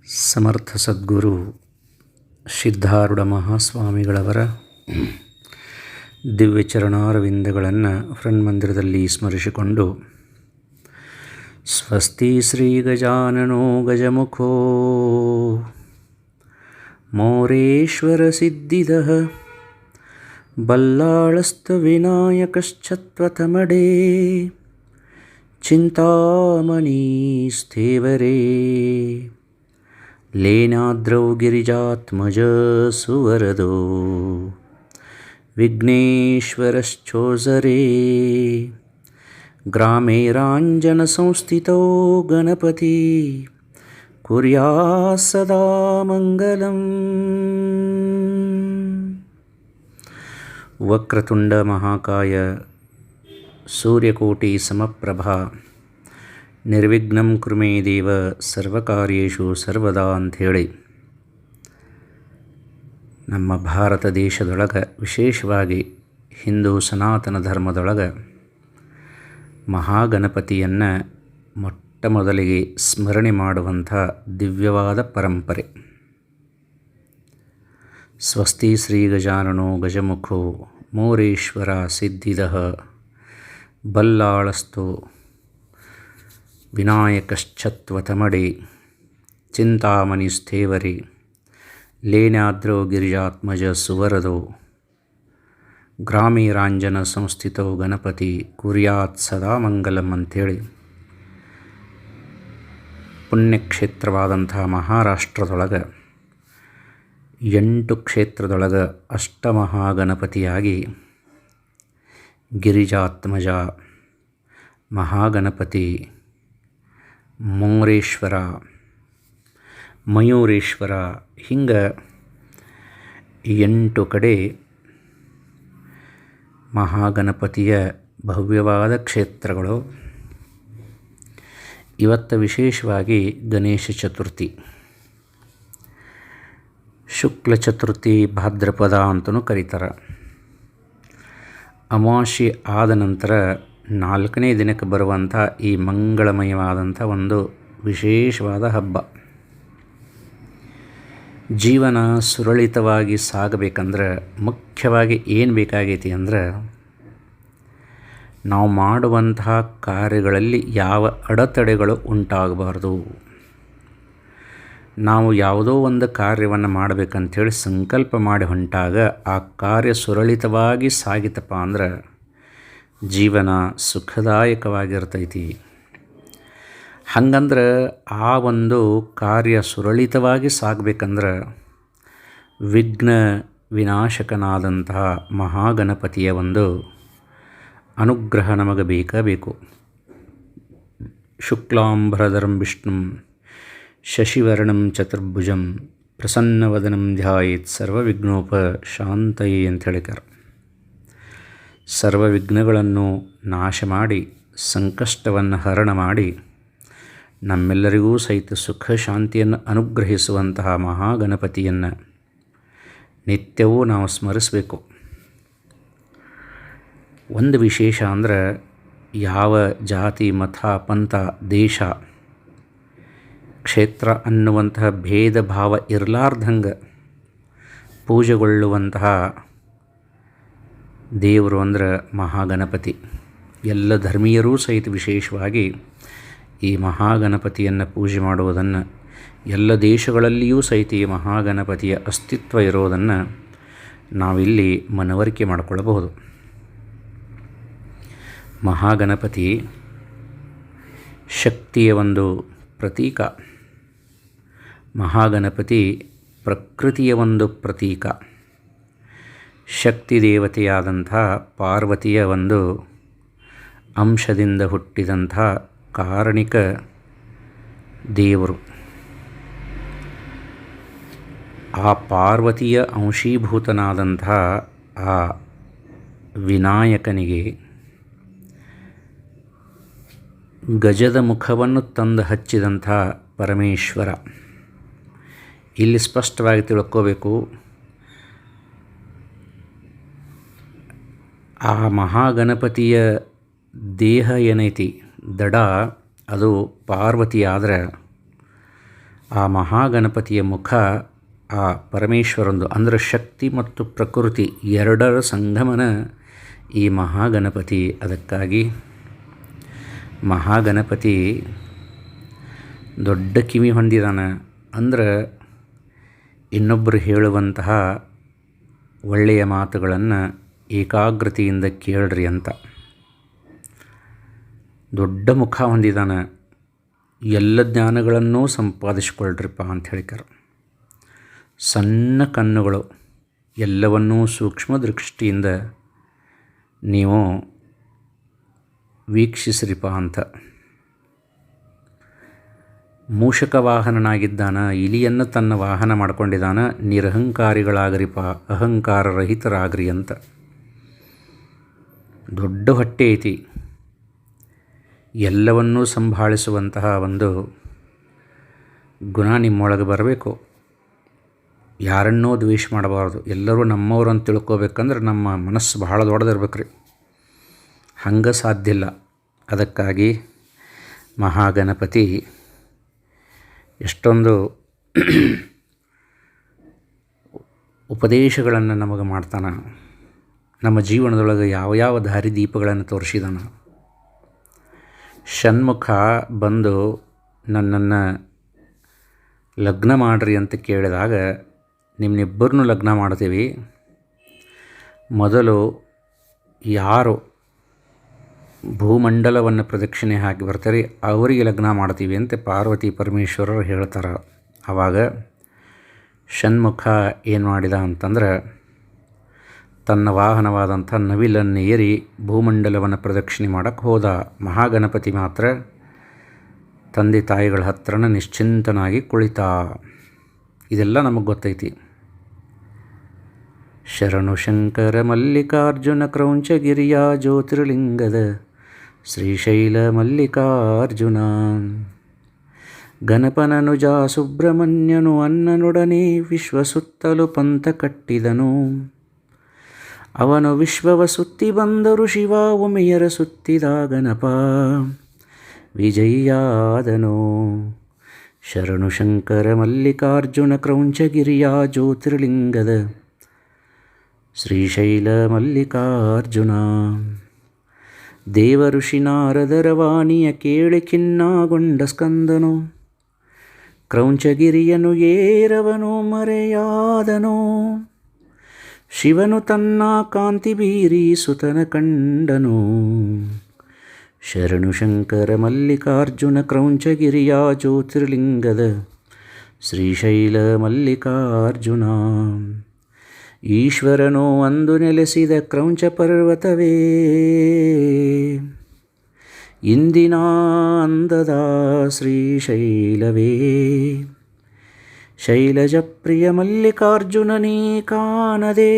ಸಮರ್ಥ ಸದ್ಗುರು ಸಿದ್ಧಾರೂಢ ಮಹಾಸ್ವಾಮಿಗಳವರ ದಿವ್ಯ ಚರಣಾರವಿಂದಗಳನ್ನು ಹೃನ್ಮಂದಿರದಲ್ಲಿ ಸ್ಮರಿಸಿಕೊಂಡು ಸ್ವಸ್ತಿ ಶ್ರೀ ಗಜಾನನೋ ಗಜಮುಖೋ ಮೋರೇಶ್ವರ ಸಿದ್ಧಿದಃ ಬಲ್ಲಾಳಸ್ತು ವಿನಾಯಕಶ್ಚತ್ವತಮಡೇ ಚಿಂತಾಮಣಿ ಸ್ಥೇವರೇ ಲೇನಾದ್ರೌ ಗಿರಿಜಾತ್ಮಜ ಸುವರದೋ ವಿಘ್ನೇಶ್ವರಶ್ಚೋಜರೇ ಗ್ರಾಮೇ ರಾಂಜನ ಸಂಸ್ಥಿತೋ ಗಣಪತಿ ಕುರ್ಯಾತ್ ಸದಾ ಮಂಗಲಂ. ವಕ್ರತುಂಡ ಮಹಾಕಾಯ ಸೂರ್ಯಕೋಟಿ ಸಮಪ್ರಭಾ ನಿರ್ವಿಘ್ನಂ ಕುರ್ಮೇ ದೇವ ಸರ್ವಕಾರ್ಯೇಷು ಸರ್ವದಾ ಅಂಥೇಳಿ ನಮ್ಮ ಭಾರತ ದೇಶದೊಳಗೆ ವಿಶೇಷವಾಗಿ ಹಿಂದೂ ಸನಾತನ ಧರ್ಮದೊಳಗೆ ಮಹಾಗಣಪತಿಯನ್ನು ಮೊಟ್ಟ ಮೊದಲಿಗೆ ಸ್ಮರಣೆ ಮಾಡುವಂಥ ದಿವ್ಯವಾದ ಪರಂಪರೆ. ಸ್ವಸ್ತಿ ಶ್ರೀ ಗಜಾನನೋ ಗಜಮುಖೋ ಮೋರೇಶ್ವರ ಸಿದ್ಧಿದಃ ಬಲ್ಲಾಳಸ್ತು ವಿನಾಯಕಶ್ಚತ್ವತಮಡೆ ಚಿಂತಾಮಣಿ ಸ್ಥೇವರಿ ಲೇನಾದ್ರೌ ಗಿರಿಜಾತ್ಮಜ ಸುವರದೋ ಗ್ರಾಮೇ ರಾಂಜನ ಸಂಸ್ಥಿತೋ ಗಣಪತಿ ಕುರ್ಯಾತ್ ಸದಾ ಮಂಗಲಂ ಅಂಥೇಳಿ ಪುಣ್ಯಕ್ಷೇತ್ರವಾದಂಥ ಮಹಾರಾಷ್ಟ್ರದೊಳಗೆ 8 ಕ್ಷೇತ್ರದೊಳಗೆ ಅಷ್ಟಮಹಾಗಣಪತಿಯಾಗಿ ಗಿರಿಜಾತ್ಮಜ, ಮಹಾಗಣಪತಿ, ಮೋರೇಶ್ವರ, ಮಯೂರೇಶ್ವರ ಹಿಂಗೆ 8 ಕಡೆ ಮಹಾಗಣಪತಿಯ ಭವ್ಯವಾದ ಕ್ಷೇತ್ರಗಳು. ಇವತ್ತು ವಿಶೇಷವಾಗಿ ಗಣೇಶ ಚತುರ್ಥಿ, ಶುಕ್ಲ ಚತುರ್ಥಿ ಭಾದ್ರಪದ ಅಂತಲೂ ಕರೀತಾರೆ. ಅಮಾವಾಸ್ಯೆ ಆದ ನಂತರ 4ನೇ ದಿನಕ್ಕೆ ಬರುವಂಥ ಈ ಮಂಗಳಮಯವಾದಂಥ ಒಂದು ವಿಶೇಷವಾದ ಹಬ್ಬ. ಜೀವನ ಸುರಳಿತವಾಗಿ ಸಾಗಬೇಕಂದ್ರೆ ಮುಖ್ಯವಾಗಿ ಏನು ಬೇಕಾಗೈತಿ ಅಂದ್ರೆ ನಾವು ಮಾಡುವಂತಹ ಕಾರ್ಯಗಳಲ್ಲಿ ಯಾವ ಅಡೆತಡೆಗಳು ಉಂಟಾಗಬಾರ್ದು. ನಾವು ಯಾವುದೋ ಒಂದು ಕಾರ್ಯವನ್ನು ಮಾಡಬೇಕಂಥೇಳಿ ಸಂಕಲ್ಪ ಮಾಡಿ ಹೊಂಟಾಗ ಆ ಕಾರ್ಯ ಸುರಳಿತವಾಗಿ ಸಾಗಿತಪ್ಪ ಅಂದ್ರೆ ಜೀವನ ಸುಖದಾಯಕವಾಗಿರ್ತೈತಿ. ಹಂಗಂದ್ರೆ ಆ ಒಂದು ಕಾರ್ಯ ಸುರಳಿತವಾಗಿ ಸಾಗಬೇಕಂದ್ರೆ ವಿಘ್ನ ವಿನಾಶಕನಾದಂತಹ ಮಹಾಗಣಪತಿಯ ಒಂದು ಅನುಗ್ರಹ ನಮಗೆ ಬೇಕು. ಶುಕ್ಲಾಂಬರಧರಂ ವಿಷ್ಣುಂ ಶಶಿವರ್ಣಂ ಚತುರ್ಭುಜಂ ಪ್ರಸನ್ನವದನಂ ಧ್ಯಾಯೇತ್ ಸರ್ವವಿಘ್ನೋಪಶಾಂತಯೇ ಅಂತ ಹೇಳಿದ್ದಾರೆ. ಸರ್ವ ವಿಘ್ನಗಳನ್ನು ನಾಶ ಮಾಡಿ ಸಂಕಷ್ಟವನ್ನು ಹರಣ ಮಾಡಿ ನಮ್ಮೆಲ್ಲರಿಗೂ ಸಹಿತ ಸುಖ ಶಾಂತಿಯನ್ನು ಅನುಗ್ರಹಿಸುವಂತಹ ಮಹಾಗಣಪತಿಯನ್ನು ನಿತ್ಯವೂ ನಾವು ಸ್ಮರಿಸಬೇಕು. ಒಂದು ವಿಶೇಷ ಅಂದರೆ ಯಾವ ಜಾತಿ ಮತ ಪಂಥ ದೇಶ ಕ್ಷೇತ್ರ ಅನ್ನುವಂತಹ ಭೇದ ಭಾವ ಇರಲಾರ್ದಂಗೆ ಪೂಜೆಗೊಳ್ಳುವಂತಹ ದೇವರು ಅಂದ್ರೆ ಮಹಾಗಣಪತಿ. ಎಲ್ಲ ಧರ್ಮೀಯರೂ ಸಹಿತ ವಿಶೇಷವಾಗಿ ಈ ಮಹಾಗಣಪತಿಯನ್ನು ಪೂಜೆ ಮಾಡುವುದನ್ನು, ಎಲ್ಲ ದೇಶಗಳಲ್ಲಿಯೂ ಸಹಿತ ಈ ಮಹಾಗಣಪತಿಯ ಅಸ್ತಿತ್ವ ಇರೋದನ್ನು ನಾವಿಲ್ಲಿ ಮನವರಿಕೆ ಮಾಡಿಕೊಳ್ಳಬಹುದು. ಮಹಾಗಣಪತಿ ಶಕ್ತಿಯ ಒಂದು ಪ್ರತೀಕ, ಮಹಾಗಣಪತಿ ಪ್ರಕೃತಿಯ ಒಂದು ಪ್ರತೀಕ, ಶಕ್ತಿ ದೇವತೆಯಾದಂಥ ಪಾರ್ವತಿಯ ಒಂದು ಅಂಶದಿಂದ ಹುಟ್ಟಿದಂಥ ಕಾರಣಿಕ ದೇವರು. ಆ ಪಾರ್ವತಿಯ ಅಂಶೀಭೂತನಾದಂಥ ಆ ವಿನಾಯಕನಿಗೆ ಗಜದ ಮುಖವನ್ನು ತಂದು ಹಚ್ಚಿದಂಥ ಪರಮೇಶ್ವರ. ಇಲ್ಲಿ ಸ್ಪಷ್ಟವಾಗಿ ತಿಳ್ಕೋಬೇಕು, ಆ ಮಹಾಗಣಪತಿಯ ದೇಹ ಏನೈತಿ ದಡ ಅದು ಪಾರ್ವತಿ ಆದರೆ ಆ ಮಹಾಗಣಪತಿಯ ಮುಖ ಆ ಪರಮೇಶ್ವರಂದು ಅಂದರೆ ಶಕ್ತಿ ಮತ್ತು ಪ್ರಕೃತಿ ಎರಡರ ಸಂಗಮನ ಈ ಮಹಾಗಣಪತಿ. ಅದಕ್ಕಾಗಿ ಮಹಾಗಣಪತಿ ದೊಡ್ಡ ಕಿವಿ ಹೊಂದಿದಾನೆ. ಅಂದ್ರೆ ಇನ್ನೊಬ್ಬರು ಹೇಳುವಂತಹ ಒಳ್ಳೆಯ ಮಾತುಗಳನ್ನು ಏಕಾಗ್ರತೆಯಿಂದ ಕೇಳ್ರಿ ಅಂತ. ದೊಡ್ಡ ಮುಖ ಹೊಂದಿದಾನೆ, ಎಲ್ಲ ಜ್ಞಾನಗಳನ್ನೂ ಸಂಪಾದಿಸ್ಕೊಳ್ರಿಪ್ಪ ಅಂತ ಹೇಳಿಕಾರ. ಸಣ್ಣ ಕಣ್ಣುಗಳು, ಎಲ್ಲವನ್ನೂ ಸೂಕ್ಷ್ಮ ದೃಷ್ಟಿಯಿಂದ ನೀವು ವೀಕ್ಷಿಸ್ರಿಪ ಅಂತ. ಮೂಷಕ ವಾಹನನಾಗಿದ್ದಾನ, ಇಲಿಯನ್ನು ತನ್ನ ವಾಹನ ಮಾಡ್ಕೊಂಡಿದ್ದಾನ. ನಿರಹಂಕಾರಿಗಳಾಗ್ರಿಪ, ಅಹಂಕಾರರಹಿತರಾಗ್ರಿ ಅಂತ. ದೊಡ್ಡ ಹೊಟ್ಟೆ ಐತಿ, ಎಲ್ಲವನ್ನೂ ಸಂಭಾಳಿಸುವಂತಹ ಒಂದು ಗುಣ ನಿಮ್ಮೊಳಗೆ ಬರಬೇಕು. ಯಾರನ್ನೂ ದ್ವೇಷ ಮಾಡಬಾರ್ದು, ಎಲ್ಲರೂ ನಮ್ಮವರು ಅಂತ ತಿಳ್ಕೊಬೇಕಂದ್ರೆ ನಮ್ಮ ಮನಸ್ಸು ಬಹಳ ದೊಡ್ಡದಿರ್ಬೇಕು ರೀ. ಹಂಗೆ ಸಾಧ್ಯ ಇಲ್ಲ. ಅದಕ್ಕಾಗಿ ಮಹಾಗಣಪತಿ ಎಷ್ಟೊಂದು ಉಪದೇಶಗಳನ್ನು ನಮಗೆ ಮಾಡ್ತಾನೆ. ನಮ್ಮ ಜೀವನದೊಳಗೆ ಯಾವ ಯಾವ ದಾರಿದೀಪಗಳನ್ನು ತೋರಿಸಿದಾನ. ಷಣ್ಮುಖ ಬಂದು ನನ್ನನ್ನು ಲಗ್ನ ಮಾಡಿರಿ ಅಂತ ಕೇಳಿದಾಗ ನಿಮ್ಮನ್ನಿಬ್ಬರನ್ನೂ ಲಗ್ನ ಮಾಡ್ತೀವಿ. ಮೊದಲು ಯಾರು ಭೂಮಂಡಲವನ್ನು ಪ್ರದಕ್ಷಿಣೆ ಹಾಕಿ ಬರ್ತಾರೆ ಅವರಿಗೆ ಲಗ್ನ ಮಾಡ್ತೀವಿ ಅಂತ ಪಾರ್ವತಿ ಪರಮೇಶ್ವರರು ಹೇಳ್ತಾರೆ. ಆವಾಗ ಷಣ್ಮುಖ ಏನು ಮಾಡಿದ ಅಂತಂದ್ರೆ ತನ್ನ ವಾಹನವಾದಂಥ ನವಿಲನ್ನು ಏರಿ ಭೂಮಂಡಲವನ್ನು ಪ್ರದಕ್ಷಿಣೆ ಮಾಡೋಕ್ಕೆ ಹೋದ. ಮಹಾಗಣಪತಿ ಮಾತ್ರ ತಂದೆ ತಾಯಿಗಳ ಹತ್ರನ ನಿಶ್ಚಿಂತನಾಗಿ ಕುಳಿತ. ಇದೆಲ್ಲ ನಮಗೆ ಗೊತ್ತೈತಿ. ಶರಣು ಶಂಕರ ಮಲ್ಲಿಕಾರ್ಜುನ ಕ್ರೌಂಚಗಿರಿಯ ಜ್ಯೋತಿರ್ಲಿಂಗದ ಶ್ರೀಶೈಲ ಮಲ್ಲಿಕಾರ್ಜುನ ಗಣಪನನುಜ ಸುಬ್ರಹ್ಮಣ್ಯನು ಅನ್ನನೊಡನೆ ವಿಶ್ವಸುತ್ತಲು ಪಂಥ ಕಟ್ಟಿದನು. ಅವನು ವಿಶ್ವವ ಸುತ್ತಿ ಬಂದರು ಶಿವ ಉಮೆಯರ ಸುತ್ತಿದ ಗಣಪ ವಿಜಯಾದನು. ಶರಣು ಶಂಕರ ಮಲ್ಲಿಕಾರ್ಜುನ ಕ್ರೌಂಚಗಿರಿಯ ಜ್ಯೋತಿರ್ಲಿಂಗದ ಶ್ರೀಶೈಲ ಮಲ್ಲಿಕಾರ್ಜುನ. ದೇವಋಷಿ ನಾರದರ ವಾಣಿಯ ಕೇಳಿ ಖಿನ್ನಗೊಂಡ ಸ್ಕಂದನು ಕ್ರೌಂಚಗಿರಿಯನು ಏರವನು ಮರೆಯಾದನು. ಶಿವನು ತನ್ನ ಕಾಂತಿ ಬೀರಿ ಸುತನ ಕಂಡನು. ಶರಣು ಶಂಕರ ಮಲ್ಲಿಕಾರ್ಜುನ ಕ್ರೌಂಚಗಿರಿಯ ಜ್ಯೋತಿರ್ಲಿಂಗದ ಶ್ರೀಶೈಲ ಮಲ್ಲಿಕಾರ್ಜುನ. ಈಶ್ವರನು ಅಂದು ನೆಲೆಸಿದ ಕ್ರೌಂಚ ಪರ್ವತವೇ ಇಂದಿನ ಅಂದದ ಶ್ರೀಶೈಲವೇ. ಶೈಲಜಪ್ರಿಯ ಮಲ್ಲಿಕಾರ್ಜುನನೇ ಕಾಣದೆ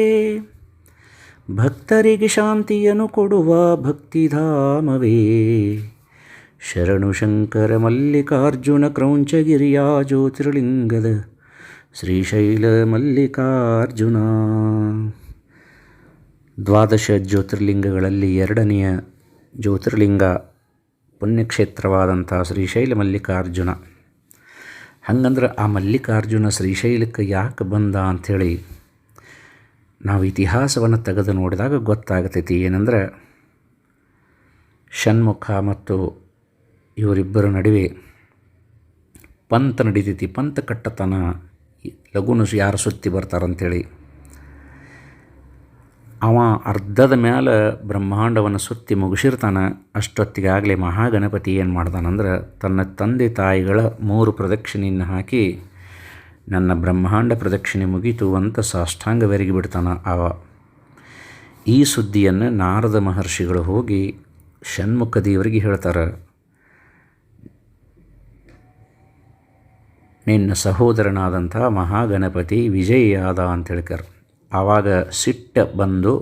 ಭಕ್ತರಿಗೆ ಶಾಂತಿಯನ್ನು ಕೊಡುವ ಭಕ್ತಿಧಾಮವೇ. ಶರಣು ಶಂಕರ ಮಲ್ಲಿಕಾರ್ಜುನ ಕ್ರೌಂಚಗಿರಿಯ ಜ್ಯೋತಿರ್ಲಿಂಗದ ಶ್ರೀಶೈಲ ಮಲ್ಲಿಕಾರ್ಜುನ. ದ್ವಾದಶ ಜ್ಯೋತಿರ್ಲಿಂಗಗಳಲ್ಲಿ ಎರಡನೆಯ ಜ್ಯೋತಿರ್ಲಿಂಗ ಪುಣ್ಯಕ್ಷೇತ್ರವಾದಂಥ ಶ್ರೀಶೈಲ ಮಲ್ಲಿಕಾರ್ಜುನ. ಹಂಗಂದ್ರೆ ಆ ಮಲ್ಲಿಕಾರ್ಜುನ ಶ್ರೀಶೈಲಕ್ಕೆ ಯಾಕೆ ಬಂದ ಅಂಥೇಳಿ ನಾವು ಇತಿಹಾಸವನ್ನು ತೆಗೆದು ನೋಡಿದಾಗ ಗೊತ್ತಾಗ್ತೈತಿ. ಏನಂದ್ರೆ ಷಣ್ಮುಖ ಮತ್ತು ಇವರಿಬ್ಬರ ನಡುವೆ ಪಂಥ ನಡೀತೈತಿ. ಪಂಥ ಕಟ್ಟತನ ಲಘುನು ಯಾರು ಸುತ್ತಿ ಬರ್ತಾರಂಥೇಳಿ ಅವ ಅರ್ಧದ ಮೇಲೆ ಬ್ರಹ್ಮಾಂಡವನ್ನು ಸುತ್ತಿ ಮುಗಿಸಿರ್ತಾನೆ. ಅಷ್ಟೊತ್ತಿಗಾಗಲೇ ಮಹಾಗಣಪತಿ ಏನು ಮಾಡ್ತಾನಂದ್ರೆ ತನ್ನ ತಂದೆ ತಾಯಿಗಳ 3 ಪ್ರದಕ್ಷಿಣೆಯನ್ನು ಹಾಕಿ ನನ್ನ ಬ್ರಹ್ಮಾಂಡ ಪ್ರದಕ್ಷಿಣೆ ಮುಗೀತು ಅಂತ ಸಾಷ್ಟಾಂಗವೆರಗಿ ಬಿಡ್ತಾನೆ. ಈ ಸುದ್ದಿಯನ್ನು ನಾರದ ಮಹರ್ಷಿಗಳು ಹೋಗಿ ಷಣ್ಮುಖ ದೇವರಿಗೆ ಹೇಳ್ತಾರೆ. ನಿನ್ನ ಸಹೋದರನಾದಂಥ ಮಹಾಗಣಪತಿ ವಿಜಯಿಯಾದ ಅಂತ ಹೇಳ್ತಾರೆ. ಆವಾಗ ಸಿಟ್ಟ ಬಂದು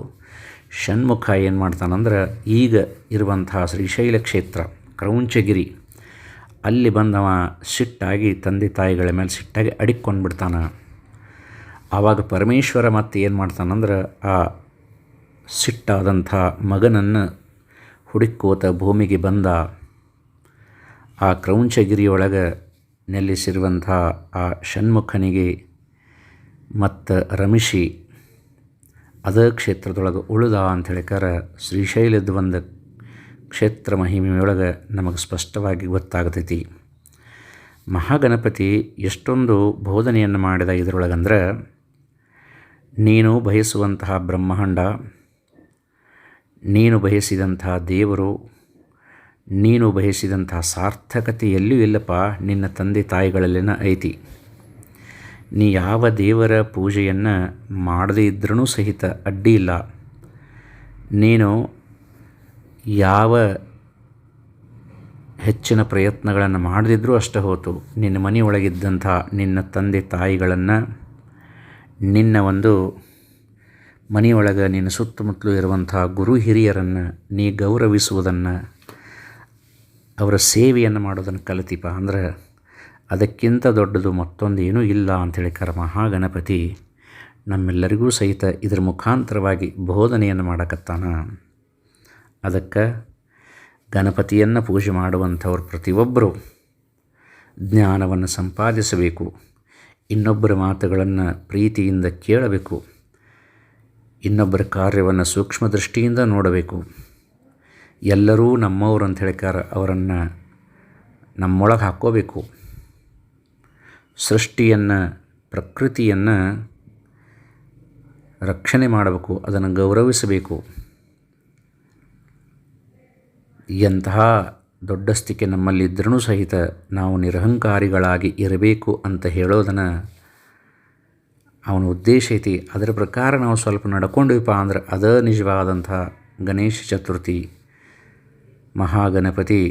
ಷಣ್ಮುಖ ಏನು ಮಾಡ್ತಾನಂದ್ರೆ ಈಗ ಇರುವಂತಹ ಶ್ರೀಶೈಲ ಕ್ಷೇತ್ರ ಕ್ರೌಂಚಗಿರಿ ಅಲ್ಲಿ ಬಂದವ ಸಿಟ್ಟಾಗಿ ತಂದೆ ತಾಯಿಗಳ ಮೇಲೆ ಸಿಟ್ಟಾಗಿ ಅಡಿಕ್ಕೊಂಡು ಬಿಡ್ತಾನೆ. ಆವಾಗ ಪರಮೇಶ್ವರ ಮತ್ತೆ ಏನು ಮಾಡ್ತಾನಂದ್ರೆ ಆ ಸಿಟ್ಟಾದಂಥ ಮಗನನ್ನು ಹುಡುಕೋತ ಭೂಮಿಗೆ ಬಂದ. ಆ ಕ್ರೌಂಚಗಿರಿಯೊಳಗೆ ನೆಲೆಸಿರುವಂಥ ಆ ಷಣ್ಮುಖನಿಗೆ ಮತ್ತು ರಮಿಷಿ ಅದ ಕ್ಷೇತ್ರದೊಳಗೆ ಉಳಿದ ಅಂಥೇಳಿಕಾರ ಶ್ರೀಶೈಲದ ಒಂದು ಕ್ಷೇತ್ರ ಮಹಿಮೆಯೊಳಗೆ ನಮಗೆ ಸ್ಪಷ್ಟವಾಗಿ ಗೊತ್ತಾಗ್ತೈತಿ. ಮಹಾಗಣಪತಿ ಎಷ್ಟೊಂದು ಬೋಧನೆಯನ್ನು ಮಾಡಿದ ಇದರೊಳಗಂದ್ರೆ, ನೀನು ಬಯಸುವಂತಹ ಬ್ರಹ್ಮಾಂಡ, ನೀನು ಬಯಸಿದಂತಹ ದೇವರು, ನೀನು ಬಯಸಿದಂತಹ ಸಾರ್ಥಕತೆ ಎಲ್ಲಿಯೂ ಇಲ್ಲಪ್ಪ, ನಿನ್ನ ತಂದೆ ತಾಯಿಗಳಲ್ಲೇನ ಐತಿ. ನೀ ಯಾವ ದೇವರ ಪೂಜೆಯನ್ನು ಮಾಡದೇ ಇದ್ರೂ ಸಹಿತ ಅಡ್ಡಿ ಇಲ್ಲ. ನೀನು ಯಾವ ಹೆಚ್ಚಿನ ಪ್ರಯತ್ನಗಳನ್ನು ಮಾಡದಿದ್ರೂ ಅಷ್ಟೇ ಹೋತು. ನಿನ್ನ ಮನೆಯೊಳಗಿದ್ದಂಥ ನಿನ್ನ ತಂದೆ ತಾಯಿಗಳನ್ನು, ನಿನ್ನ ಒಂದು ಮನೆಯೊಳಗೆ ನಿನ್ನ ಸುತ್ತಮುತ್ತಲೂ ಇರುವಂಥ ಗುರು ಹಿರಿಯರನ್ನು ನೀ ಗೌರವಿಸುವುದನ್ನು, ಅವರ ಸೇವೆಯನ್ನು ಮಾಡೋದನ್ನು ಕಲಿತೀಪ ಅಂದ್ರೆ ಅದಕ್ಕಿಂತ ದೊಡ್ಡದು ಮತ್ತೊಂದು ಏನೂ ಇಲ್ಲ ಅಂಥೇಳಿಕಾರ ಮಹಾಗಣಪತಿ ನಮ್ಮೆಲ್ಲರಿಗೂ ಸಹಿತ ಇದರ ಮುಖಾಂತರವಾಗಿ ಬೋಧನೆಯನ್ನು ಮಾಡಕತ್ತಾನ. ಅದಕ್ಕೆ ಗಣಪತಿಯನ್ನು ಪೂಜೆ ಮಾಡುವಂಥವ್ರು ಪ್ರತಿಯೊಬ್ಬರು ಜ್ಞಾನವನ್ನು ಸಂಪಾದಿಸಬೇಕು, ಇನ್ನೊಬ್ಬರ ಮಾತುಗಳನ್ನು ಪ್ರೀತಿಯಿಂದ ಕೇಳಬೇಕು, ಇನ್ನೊಬ್ಬರ ಕಾರ್ಯವನ್ನು ಸೂಕ್ಷ್ಮ ದೃಷ್ಟಿಯಿಂದ ನೋಡಬೇಕು. ಎಲ್ಲರೂ ನಮ್ಮವರು ಅಂತ ಹೇಳಿಕಾರ ಅವರನ್ನು ನಮ್ಮೊಳಗೆ ಹಾಕ್ಕೋಬೇಕು. ಸೃಷ್ಟಿಯನ್ನು, ಪ್ರಕೃತಿಯನ್ನು ರಕ್ಷಣೆ ಮಾಡಬೇಕು, ಅದನ್ನು ಗೌರವಿಸಬೇಕು. ಎಂತಹ ದೊಡ್ಡಸ್ತಿಕೆ ನಮ್ಮಲ್ಲಿದ್ದರೂ ಸಹಿತ ನಾವು ನಿರಹಂಕಾರಿಗಳಾಗಿ ಇರಬೇಕು ಅಂತ ಹೇಳೋದನ್ನು ಅವನ ಉದ್ದೇಶ ಐತಿ. ಅದರ ಪ್ರಕಾರ ನಾವು ಸ್ವಲ್ಪ ನಡ್ಕೊಂಡ್ವಿಪ್ಪ ಅಂದ್ರೆ ಅದೇ ನಿಜವಾದಂಥ ಗಣೇಶ ಚತುರ್ಥಿ. ಮಹಾಗಣಪತಿ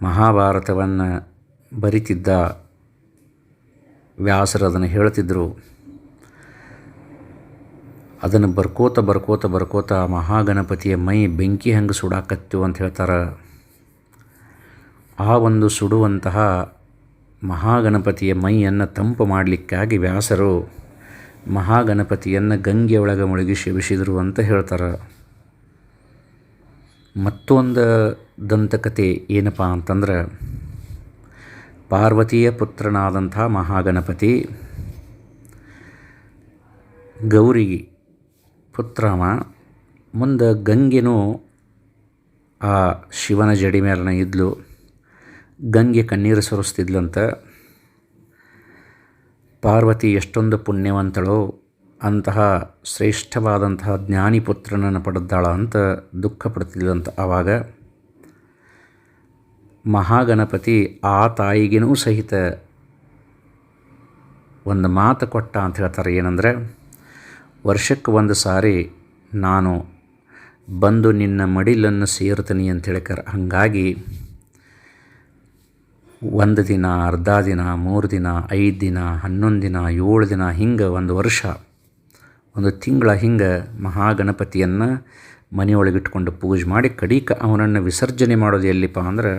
ಮಹಾಭಾರತವನ್ನು ಬರಿತಿದ್ದ ವ್ಯಾಸರು ಅದನ್ನು ಹೇಳ್ತಿದ್ದರು. ಅದನ್ನು ಬರ್ಕೋತ ಮಹಾಗಣಪತಿಯ ಮೈ ಬೆಂಕಿ ಹಂಗೆ ಸುಡಾಕತ್ತು ಅಂತ ಹೇಳ್ತಾರೆ. ಆ ಒಂದು ಸುಡುವಂತಹ ಮಹಾಗಣಪತಿಯ ಮೈಯನ್ನು ತಂಪು ಮಾಡಲಿಕ್ಕಾಗಿ ವ್ಯಾಸರು ಮಹಾಗಣಪತಿಯನ್ನು ಗಂಗೆಯೊಳಗೆ ಮುಳುಗಿಸಿ ಎಬ್ಬಿಸಿದರು ಅಂತ ಹೇಳ್ತಾರೆ. ಮತ್ತೊಂದು ದಂತಕತೆ ಏನಪ್ಪ ಅಂತಂದ್ರೆ, ಪಾರ್ವತಿಯ ಪುತ್ರನಾದಂಥ ಮಹಾಗಣಪತಿ ಗೌರಿಗೆ ಪುತ್ರವ. ಮುಂದೆ ಗಂಗೆನೂ ಆ ಶಿವನ ಜಡಿ ಮೇಲನ ಇದ್ಲು. ಗಂಗೆ ಕಣ್ಣೀರು ಸುರಿಸ್ತಿದ್ಲಂತ. ಪಾರ್ವತಿ ಎಷ್ಟೊಂದು ಪುಣ್ಯವಂತಳೋ, ಅಂತಹ ಶ್ರೇಷ್ಠವಾದಂತಹ ಜ್ಞಾನಿ ಪುತ್ರನನ್ನು ಪಡೆದಾಳ ಅಂತ ದುಃಖ ಪಡ್ತಿದ್ಲಂತ. ಆವಾಗ ಮಹಾಗಣಪತಿ ಆ ತಾಯಿಗಿನೂ ಸಹಿತ ಒಂದು ಮಾತು ಕೊಟ್ಟ ಅಂತ ಹೇಳ್ತಾರೆ. ಏನಂದರೆ, ವರ್ಷಕ್ಕೆ ಒಂದು ಸಾರಿ ನಾನು ಬಂದು ನಿನ್ನ ಮಡಿಲನ್ನು ಸೇರ್ತೀನಿ ಅಂತ ಹೇಳ್ತಾರೆ. ಹಾಗಾಗಿ 1 ದಿನ, ಅರ್ಧ ದಿನ, 3 ದಿನ, 5 ದಿನ, 11 ದಿನ, 7 ದಿನ, ಹಿಂಗೆ 1 ವರ್ಷ, 1 ತಿಂಗಳ ಹಿಂಗೆ ಮಹಾಗಣಪತಿಯನ್ನು ಮನೆಯೊಳಗಿಟ್ಕೊಂಡು ಪೂಜೆ ಮಾಡಿ ಕಡಿಕ ಅವನನ್ನು ವಿಸರ್ಜನೆ ಮಾಡೋದು ಎಲ್ಲಿಪ್ಪ ಅಂದ್ರೆ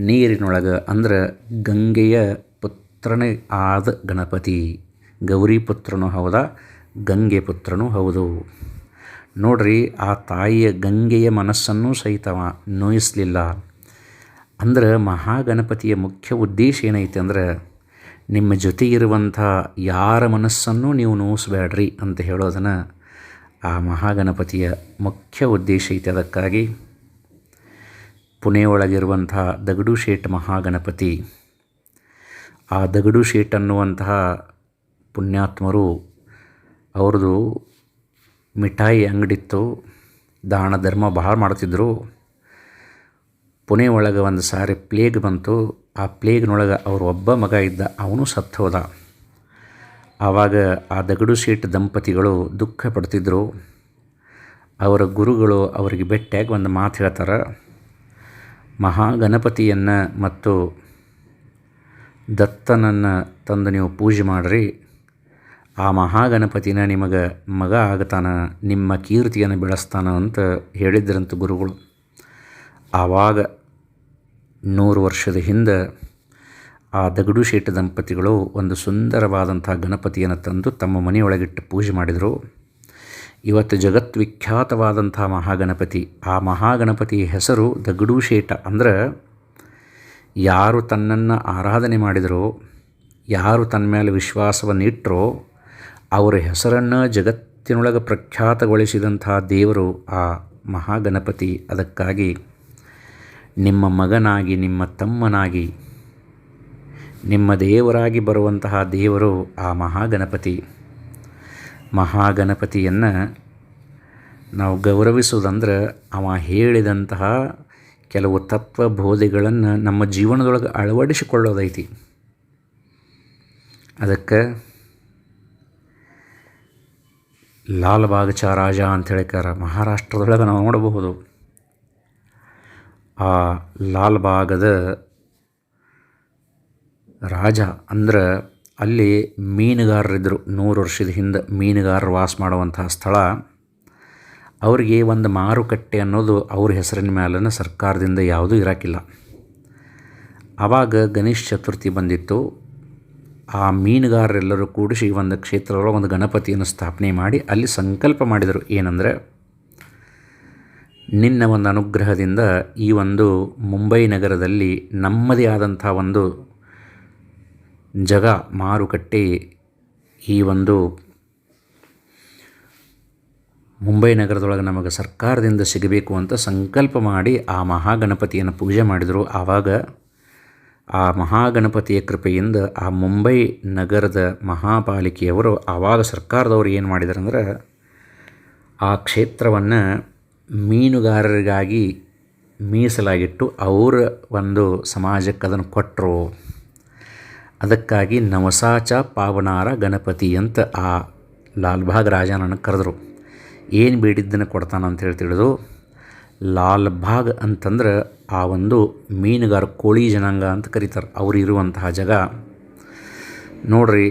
ನೀರಿನೊಳಗೆ. ಅಂದ್ರೆ ಗಂಗೆಯ ಪುತ್ರನೇ ಆದ ಗಣಪತಿ, ಗೌರಿ ಪುತ್ರನೂ ಹೌದಾ, ಗಂಗೆ ಪುತ್ರನೂ ಹೌದು. ನೋಡ್ರಿ, ಆ ತಾಯಿಯ ಗಂಗೆಯ ಮನಸ್ಸನ್ನು ಸಹಿತವ ನೋಯಿಸಲಿಲ್ಲ. ಅಂದ್ರೆ ಮಹಾಗಣಪತಿಯ ಮುಖ್ಯ ಉದ್ದೇಶ ಏನೈತೆ ಅಂದ್ರೆ, ನಿಮ್ಮ ಜೊತೆಗಿರುವಂಥ ಯಾರ ಮನಸ್ಸನ್ನು ನೀವು ನೋಯಿಸಬೇಡ್ರಿ ಅಂತ ಹೇಳೋದನ್ನು ಆ ಮಹಾಗಣಪತಿಯ ಮುಖ್ಯ ಉದ್ದೇಶ ಐತೆ. ಅದಕ್ಕಾಗಿ ಪುಣೆ ಒಳಗಿರುವಂಥ ದಗಡು ಶೇಟ್ ಮಹಾಗಣಪತಿ, ಆ ದಗಡು ಶೇಟ್ ಅನ್ನುವಂತಹ ಪುಣ್ಯಾತ್ಮರು, ಅವ್ರದ್ದು ಮಿಠಾಯಿ ಅಂಗಡಿತ್ತು, ದಾನ ಧರ್ಮ ಭಾಳ ಮಾಡ್ತಿದ್ರು. ಪುಣೆ ಒಳಗೆ ಒಂದು ಸಾರಿ ಪ್ಲೇಗ್ ಬಂತು. ಆ ಪ್ಲೇಗ್ನೊಳಗೆ ಅವ್ರ ಒಬ್ಬ ಮಗ ಇದ್ದ, ಅವನು ಸತ್ತು ಹೋದ. ಆವಾಗ ಆ ದಗಡು ಶೇಟ್ ದಂಪತಿಗಳು ದುಃಖ ಪಡ್ತಿದ್ರು. ಅವರ ಗುರುಗಳು ಅವರಿಗೆ ಭೇಟಿಯಾಗಿ ಒಂದು ಮಾತು ಹೇಳ್ತಾರೆ, ಮಹಾಗಣಪತಿಯನ್ನು ಮತ್ತು ದತ್ತನನ್ನು ತಂದು ನೀವು ಪೂಜೆ ಮಾಡಿರಿ, ಆ ಮಹಾಗಣಪತಿನ ನಿಮಗೆ ಮಗ ಆಗ್ತಾನ, ನಿಮ್ಮ ಕೀರ್ತಿಯನ್ನು ಬೆಳೆಸ್ತಾನ ಅಂತ ಹೇಳಿದ್ರಂತ ಗುರುಗಳು. ಆವಾಗ 100 ವರ್ಷದ ಹಿಂದೆ ಆ ದಗಡು ಶೇಟ್ ದಂಪತಿಗಳು ಒಂದು ಸುಂದರವಾದಂಥ ಗಣಪತಿಯನ್ನು ತಂದು ತಮ್ಮ ಮನೆಯೊಳಗಿಟ್ಟು ಪೂಜೆ ಮಾಡಿದರು. ಇವತ್ತು ಜಗತ್ವಿಖ್ಯಾತವಾದಂಥ ಮಹಾಗಣಪತಿ, ಆ ಮಹಾಗಣಪತಿ ಹೆಸರು ದಗಡು ಶೇಟ. ಅಂದ್ರೆ ಯಾರು ತನ್ನನ್ನು ಆರಾಧನೆ ಮಾಡಿದರೋ, ಯಾರು ತನ್ನ ಮೇಲೆ ವಿಶ್ವಾಸವನ್ನು ಇಟ್ಟರೋ ಅವರ ಹೆಸರನ್ನು ಜಗತ್ತಿನೊಳಗೆ ಪ್ರಖ್ಯಾತಗೊಳಿಸಿದಂಥ ದೇವರು ಆ ಮಹಾಗಣಪತಿ. ಅದಕ್ಕಾಗಿ ನಿಮ್ಮ ಮಗನಾಗಿ, ನಿಮ್ಮ ತಮ್ಮನಾಗಿ, ನಿಮ್ಮ ದೇವರಾಗಿ ಬರುವಂತಹ ದೇವರು ಆ ಮಹಾಗಣಪತಿ. ಮಹಾಗಣಪತಿಯನ್ನು ನಾವು ಗೌರವಿಸುವುದಂದ್ರೆ ಅವ ಹೇಳಿದಂತಹ ಕೆಲವು ತತ್ವಬೋಧೆಗಳನ್ನು ನಮ್ಮ ಜೀವನದೊಳಗೆ ಅಳವಡಿಸಿಕೊಳ್ಳೋದೈತಿ. ಅದಕ್ಕೆ ಲಾಲ್ಬಾಗ್ ಚಾ ರಾಜ ಅಂತ ಹೇಳಿಕಾರ ಮಹಾರಾಷ್ಟ್ರದೊಳಗೆ ನಾವು ನೋಡಬಹುದು. ಆ ಲಾಲ್ಬಾಗದ ರಾಜ ಅಂದ್ರೆ ಅಲ್ಲಿ ಮೀನುಗಾರರಿದ್ದರು. 100 ವರ್ಷದ ಹಿಂದೆ ಮೀನುಗಾರರು ವಾಸ ಮಾಡುವಂತಹ ಸ್ಥಳ. ಅವರಿಗೆ ಒಂದು ಮಾರುಕಟ್ಟೆ ಅನ್ನೋದು ಅವ್ರ ಹೆಸರಿನ ಮೇಲನ್ನು ಸರ್ಕಾರದಿಂದ ಯಾವುದೂ ಇರೋಕ್ಕಿಲ್ಲ. ಆವಾಗ ಗಣೇಶ ಚತುರ್ಥಿ ಬಂದಿತ್ತು. ಆ ಮೀನುಗಾರರೆಲ್ಲರೂ ಕೂಡಿಸಿ ಒಂದು ಕ್ಷೇತ್ರದೊಳಗೆ ಒಂದು ಗಣಪತಿಯನ್ನು ಸ್ಥಾಪನೆ ಮಾಡಿ ಅಲ್ಲಿ ಸಂಕಲ್ಪ ಮಾಡಿದರು. ಏನಂದರೆ, ನಿನ್ನ ಒಂದು ಅನುಗ್ರಹದಿಂದ ಈ ಒಂದು ಮುಂಬೈ ನಗರದಲ್ಲಿ ನಮ್ಮದೇ ಆದಂಥ ಒಂದು ಮಾರುಕಟ್ಟೆ ಈ ಒಂದು ಮುಂಬೈ ನಗರದೊಳಗೆ ನಮಗೆ ಸರ್ಕಾರದಿಂದ ಸಿಗಬೇಕು ಅಂತ ಸಂಕಲ್ಪ ಮಾಡಿ ಆ ಮಹಾಗಣಪತಿಯನ್ನು ಪೂಜೆ ಮಾಡಿದರು. ಆವಾಗ ಆ ಮಹಾಗಣಪತಿಯ ಕೃಪೆಯಿಂದ ಆ ಮುಂಬೈ ನಗರದ ಮಹಾಪಾಲಿಕೆಯವರು, ಆವಾಗ ಸರ್ಕಾರದವರು ಏನು ಮಾಡಿದರು ಅಂದ್ರೆ, ಆ ಕ್ಷೇತ್ರವನ್ನು ಮೀನುಗಾರರಿಗಾಗಿ ಮೀಸಲಾಗಿಟ್ಟು ಅವರ ಒಂದು ಸಮಾಜಕ್ಕೆ ಅದನ್ನು ಕೊಟ್ಟರು. ಅದಕ್ಕಾಗಿ ನವಸಾಚ ಪಾವನಾರ ಗಣಪತಿ ಅಂತ ಆ ಲಾಲ್ಬಾಗ್ ರಾಜನನ್ನು ಕರೆದರು. ಏನು ಬೇಡಿದ್ದನ್ನು ಕೊಡ್ತಾನೆ ಅಂತೇಳಿ ತಿಳಿದು, ಲಾಲ್ಬಾಗ್ ಅಂತಂದ್ರೆ ಆ ಒಂದು ಮೀನುಗಾರ ಕೋಳಿ ಜನಾಂಗ ಅಂತ ಕರೀತಾರೆ. ಅವರು ಇರುವಂತಹ ಜಾಗ ನೋಡ್ರಿ.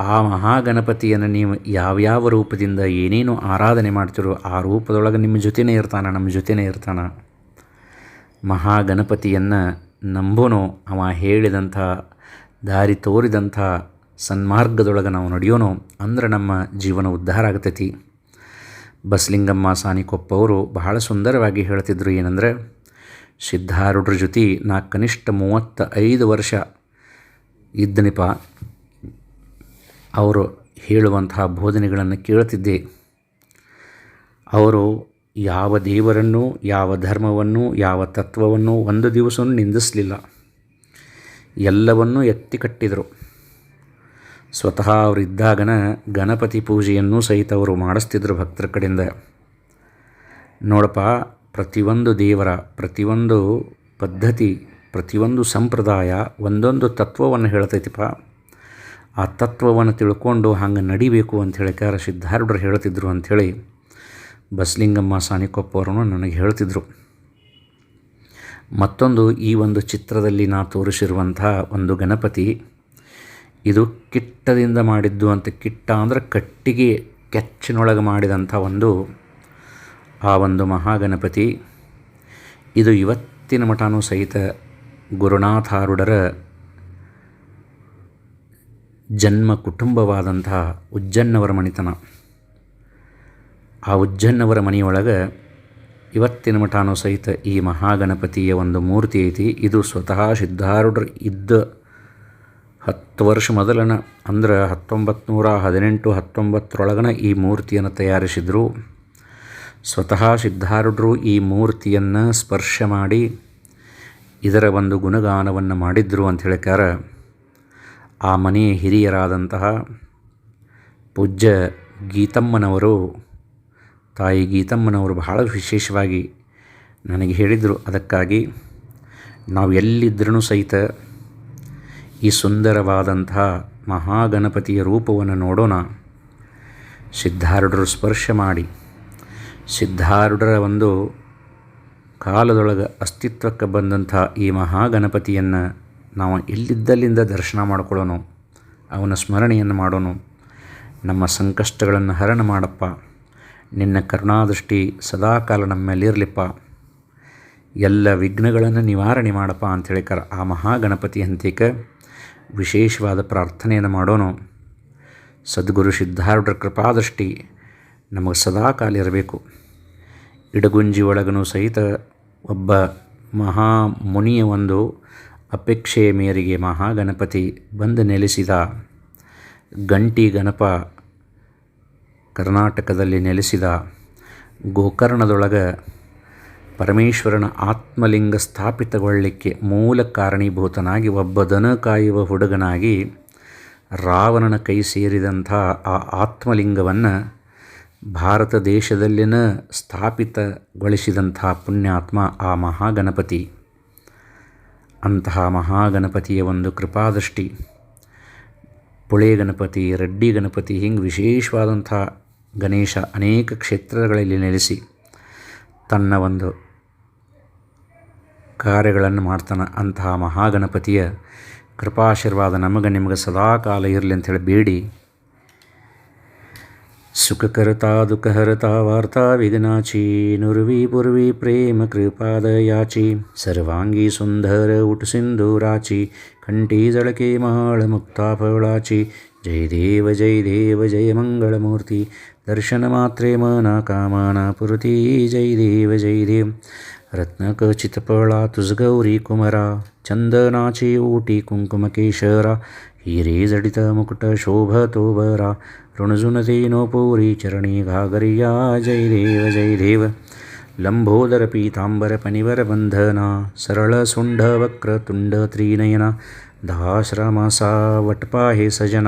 ಆ ಮಹಾಗಣಪತಿಯನ್ನು ನೀವು ಯಾವ್ಯಾವ ರೂಪದಿಂದ ಏನೇನು ಆರಾಧನೆ ಮಾಡ್ತಿರೋ ಆ ರೂಪದೊಳಗೆ ನಿಮ್ಮ ಜೊತೆನೇ ಇರ್ತಾನೆ, ನಮ್ಮ ಜೊತೆನೇ ಇರ್ತಾನೆ. ಮಹಾಗಣಪತಿಯನ್ನು ನಂಬೋನು, ಅವ ಹೇಳಿದಂಥ ದಾರಿ ತೋರಿದಂಥ ಸನ್ಮಾರ್ಗದೊಳಗೆ ನಾವು ನಡೆಯೋನು ಅಂದ್ರೆ ನಮ್ಮ ಜೀವನ ಉದ್ಧಾರ ಆಗ್ತೈತಿ. ಬಸಲಿಂಗಮ್ಮ ಸಾನಿಕೊಪ್ಪ ಅವರು ಬಹಳ ಸುಂದರವಾಗಿ ಹೇಳ್ತಿದ್ರು. ಏನಂದರೆ, ಸಿದ್ಧಾರೂಢರ ಜೊತೆ ನಾ ಕನಿಷ್ಠ 35 ವರ್ಷ ಇದ್ದನಿಪ. ಅವರು ಹೇಳುವಂತಹ ಬೋಧನೆಗಳನ್ನು ಕೇಳ್ತಿದ್ದೆ. ಅವರು ಯಾವ ದೇವರನ್ನು, ಯಾವ ಧರ್ಮವನ್ನು, ಯಾವ ತತ್ವವನ್ನು ಒಂದು ದಿವಸವೂ ನಿಂದಿಸಲಿಲ್ಲ. ಎಲ್ಲವನ್ನೂ ಎತ್ತಿ ಕಟ್ಟಿದರು. ಸ್ವತಃ ಅವರಿದ್ದಾಗನ ಗಣಪತಿ ಪೂಜೆಯನ್ನು ಸಹಿತ ಅವರು ಮಾಡಿಸ್ತಿದ್ರು ಭಕ್ತರ ಕಡೆಯಿಂದ. ನೋಡಪ್ಪ, ಪ್ರತಿಯೊಂದು ದೇವರ, ಪ್ರತಿಯೊಂದು ಪದ್ಧತಿ, ಪ್ರತಿಯೊಂದು ಸಂಪ್ರದಾಯ ಒಂದೊಂದು ತತ್ವವನ್ನು ಹೇಳ್ತೈತಿಪ್ಪ. ಆ ತತ್ವವನ್ನು ತಿಳ್ಕೊಂಡು ಹಂಗೆ ನಡಿಬೇಕು ಅಂತ ಹೇಳಿಕಾರ ಸಿದ್ಧಾರೂಢರು ಹೇಳ್ತಿದ್ರು ಅಂಥೇಳಿ ಬಸಲಿಂಗಮ್ಮ ಸಾನಿಕೊಪ್ಪ ಅವರನ್ನು ನನಗೆ ಹೇಳ್ತಿದ್ರು. ಮತ್ತೊಂದು, ಈ ಒಂದು ಚಿತ್ರದಲ್ಲಿ ನಾ ತೋರಿಸಿರುವಂಥ ಒಂದು ಗಣಪತಿ, ಇದು ಕಿಟ್ಟದಿಂದ ಮಾಡಿದ್ದು ಅಂತ. ಕಿಟ್ಟ ಅಂದರೆ ಕಟ್ಟಿಗೆ ಕೆಚ್ಚಿನೊಳಗೆ ಮಾಡಿದಂಥ ಆ ಒಂದು ಮಹಾಗಣಪತಿ. ಇದು ಇವತ್ತಿನ ಮಠನೂ ಸಹಿತ ಗುರುನಾಥಾರೂಢರ ಜನ್ಮ ಕುಟುಂಬವಾದಂಥ ಉಜ್ಜನ್ನವರ ಮಣಿತನ. ಆ ಉಜ್ಜನ್ನವರ ಮನೆಯೊಳಗೆ ಇವತ್ತಿನ ಮಠನೂ ಸಹಿತ ಈ ಮಹಾಗಣಪತಿಯ ಒಂದು ಮೂರ್ತಿ ಐತಿ. ಇದು ಸ್ವತಃ ಸಿದ್ಧಾರೂಢರು ಇದ್ದ 10 ವರ್ಷ ಮೊದಲನ ಅಂದ್ರೆ 1918-19 ಈ ಮೂರ್ತಿಯನ್ನು ತಯಾರಿಸಿದರು. ಸ್ವತಃ ಸಿದ್ಧಾರೂಢರು ಈ ಮೂರ್ತಿಯನ್ನು ಸ್ಪರ್ಶ ಮಾಡಿ ಇದರ ಒಂದು ಗುಣಗಾನವನ್ನು ಮಾಡಿದ್ರು ಅಂತ ಹೇಳಿಕಾರ ಆ ಮನೆಯ ಹಿರಿಯರಾದಂತಹ ಪೂಜ್ಯ ಗೀತಮ್ಮನವರು, ತಾಯಿ ಗೀತಮ್ಮನವರು ಬಹಳ ವಿಶೇಷವಾಗಿ ನನಗೆ ಹೇಳಿದರು. ಅದಕ್ಕಾಗಿ ನಾವು ಎಲ್ಲಿದ್ದರೂ ಸಹಿತ ಈ ಸುಂದರವಾದಂಥ ಮಹಾಗಣಪತಿಯ ರೂಪವನ್ನು ನೋಡೋಣ. ಸಿದ್ಧಾರೂಢರು ಸ್ಪರ್ಶ ಮಾಡಿ, ಸಿದ್ಧಾರೂಢರ ಒಂದು ಕಾಲದೊಳಗೆ ಅಸ್ತಿತ್ವಕ್ಕೆ ಬಂದಂಥ ಈ ಮಹಾಗಣಪತಿಯನ್ನು ನಾವು ಎಲ್ಲಿದ್ದಲ್ಲಿಂದ ದರ್ಶನ ಮಾಡಿಕೊಳ್ಳೋಣ, ಅವನ ಸ್ಮರಣೆಯನ್ನು ಮಾಡೋಣ. ನಮ್ಮ ಸಂಕಷ್ಟಗಳನ್ನು ಹರಣ ಮಾಡಪ್ಪ, ನಿನ್ನ ಕರುಣಾದೃಷ್ಟಿ ಸದಾಕಾಲ ನಮ್ಮ ಮೇಲಿರಲಿಪ್ಪ, ಎಲ್ಲ ವಿಘ್ನಗಳನ್ನು ನಿವಾರಣೆ ಮಾಡಪ್ಪ ಅಂತ ಹೇಳಿಕಾರ ಆ ಮಹಾಗಣಪತಿ ಹಂತಿಕ ವಿಶೇಷವಾದ ಪ್ರಾರ್ಥನೆಯನ್ನು ಮಾಡೋಣ. ಸದ್ಗುರು ಸಿದ್ಧಾರೂಢರ ಕೃಪಾದೃಷ್ಟಿ ನಮಗೆ ಸದಾಕಾಲ ಇರಬೇಕು. ಇಡಗುಂಜಿ ಒಳಗನೂ ಸಹಿತ ಒಬ್ಬ ಮಹಾಮುನಿಯ ಒಂದು ಅಪೇಕ್ಷೆಯ ಮೇರೆಗೆ ಮಹಾಗಣಪತಿ ಬಂದು ನೆಲೆಸಿದ. ಗಂಟಿ ಗಣಪ ಕರ್ನಾಟಕದಲ್ಲಿ ನೆಲೆಸಿದ. ಗೋಕರ್ಣದೊಳಗೆ ಪರಮೇಶ್ವರನ ಆತ್ಮಲಿಂಗ ಸ್ಥಾಪಿತಗೊಳ್ಳಲಿಕ್ಕೆ ಮೂಲ ಕಾರಣೀಭೂತನಾಗಿ ಒಬ್ಬ ದನ ಕಾಯುವ ಹುಡುಗನಾಗಿ ರಾವಣನ ಕೈ ಸೇರಿದಂಥ ಆ ಆತ್ಮಲಿಂಗವನ್ನು ಭಾರತ ದೇಶದಲ್ಲಿನ ಸ್ಥಾಪಿತಗೊಳಿಸಿದಂಥ ಪುಣ್ಯಾತ್ಮ ಆ ಮಹಾಗಣಪತಿ. ಅಂತಹ ಮಹಾಗಣಪತಿಯ ಒಂದು ಕೃಪಾದೃಷ್ಟಿ ಪುಳೆ ಗಣಪತಿ, ರೆಡ್ಡಿ ಗಣಪತಿ, ಹಿಂಗೆ ವಿಶೇಷವಾದಂಥ ಗಣೇಶ ಅನೇಕ ಕ್ಷೇತ್ರಗಳಲ್ಲಿ ನೆಲೆಸಿ ತನ್ನ ಒಂದು ಕಾರ್ಯಗಳನ್ನು ಮಾಡ್ತಾನೆ. ಅಂತಹ ಮಹಾಗಣಪತಿಯ ಕೃಪಾಶೀರ್ವಾದ ನಮಗೆ ನಿಮಗೆ ಸದಾಕಾಲ ಇರಲಿ ಅಂಥೇಳಿ ಬೇಡಿ, ಸುಖಕರ್ತಾ ದುಃಖಹರ್ತಾ ವಾರ್ತಾ ವಿಘ್ನಾಚಿ ನುರ್ವಿ ಪುರ್ವಿ ಪ್ರೇಮ ಕೃಪಾದಯಾಚಿ ಸರ್ವಾಂಗಿ ಸುಂದರ ಉಟ್ ಸಿಂಧೂರಾಚಿ ಕಂಠಿ ಜಳಕೆ ಮಹಾಳ ಮುಕ್ತಾ ಫಳಾಚಿ ಜಯ ದೇವ ಜಯ ಮಂಗಳಮೂರ್ತಿ ದರ್ಶನ ಮಾತ್ರೇ ಮನ ಕಾಮನ ಪುರತಿ ಜಯ ದೇವ ರತ್ನಖಚಿತ ಫಳಾ ತುಜ ಗೌರಿ ಕುಮರ ಚಂದನಾಚಿ ಊಟಿ ಕುಂಕುಮ ಕೇಶರ ಹಿರೇ ಜಡಿತ ಮುಕುಟ ಶೋಭತೋಬರ ಋಣಜುನತೇನೋ ಪೂರಿ ಚರಣಿ ಘಾಗರಿಯಾ ಜಯ ದೇವ ಲಂಬೋದರ ಪೀತಾಂಬರ ಪನಿವರ ಬಂಧನ ಸರಳ ಸುಂಡ ವಕ್ರ ತುಂಡ ತ್ರಿನಯನ ದಾಶ್ರಮಸಾ ವಟ್ಪಾಹೆ ಸಜನ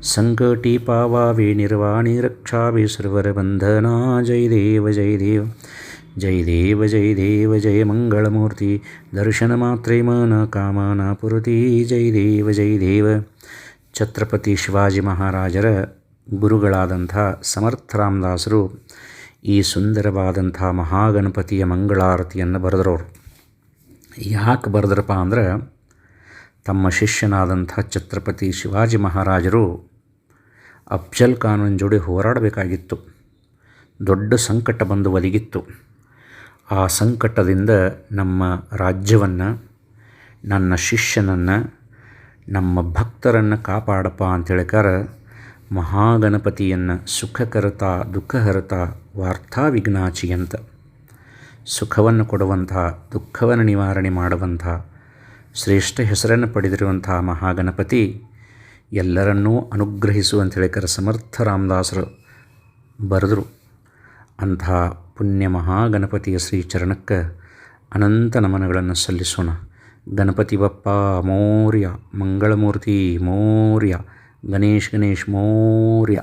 ಸಂಕಟಿ ಪಾವಾವೆ ನಿರ್ವಾಣಿ ರಕ್ಷಾವೆ ಸರ್ವರ ಬಂಧನ ಜಯ ದೇವ ಜಯ ಮಂಗಳಮೂರ್ತಿ ದರ್ಶನ ಮಾತ್ರೇ ಮನ ಕಾಮನ ಪುರತಿ ಜಯ ದೇವ. ಛತ್ರಪತಿ ಶಿವಾಜಿ ಮಹಾರಾಜರ ಗುರುಗಳಾದಂಥ ಸಮರ್ಥ ರಾಮದಾಸರು ಈ ಸುಂದರವಾದಂಥ ಮಹಾಗಣಪತಿಯ ಮಂಗಳಾರತಿಯನ್ನು ಬರೆದರವರು. ಯಾಕೆ ಬರೆದ್ರಪ್ಪ ಅಂದ್ರೆ, ತಮ್ಮ ಶಿಷ್ಯನಾದಂಥ ಛತ್ರಪತಿ ಶಿವಾಜಿ ಮಹಾರಾಜರು ಅಫ್ಜಲ್ ಖಾನನ ಜೋಡಿ ಹೋರಾಡಬೇಕಾಗಿತ್ತು. ದೊಡ್ಡ ಸಂಕಟ ಬಂದು ಒದಗಿತ್ತು. ಆ ಸಂಕಟದಿಂದ ನಮ್ಮ ರಾಜ್ಯವನ್ನು, ನನ್ನ ಶಿಷ್ಯನನ್ನು, ನಮ್ಮ ಭಕ್ತರನ್ನು ಕಾಪಾಡಪ್ಪ ಅಂತೇಳಿಕಾರ ಮಹಾಗಣಪತಿಯನ್ನು ಸುಖಕರ್ತ ದುಃಖಹರ್ತ ವಾರ್ತಾ ವಿಘ್ನಾಚಿ ಅಂತ, ಸುಖವನ್ನು ಕೊಡುವಂಥ, ದುಃಖವನ್ನು ನಿವಾರಣೆ ಮಾಡುವಂಥ ಶ್ರೇಷ್ಠ ಹೆಸರನ್ನು ಪಡೆದಿರುವಂಥ ಮಹಾಗಣಪತಿ ಎಲ್ಲರನ್ನೂ ಅನುಗ್ರಹಿಸುವಂಥೇಳಿಕರ ಸಮರ್ಥ ರಾಮದಾಸರು ಬರೆದರು. ಅಂಥ ಪುಣ್ಯ ಮಹಾಗಣಪತಿಯ ಶ್ರೀಚರಣಕ್ಕೆ ಅನಂತ ನಮನಗಳನ್ನು ಸಲ್ಲಿಸೋಣ. ಗಣಪತಿ ಬಪ್ಪ ಮೋರ್ಯ, ಮಂಗಳಮೂರ್ತಿ ಮೋರ್ಯ, ಗಣೇಶ್ ಮೋರ್ಯ.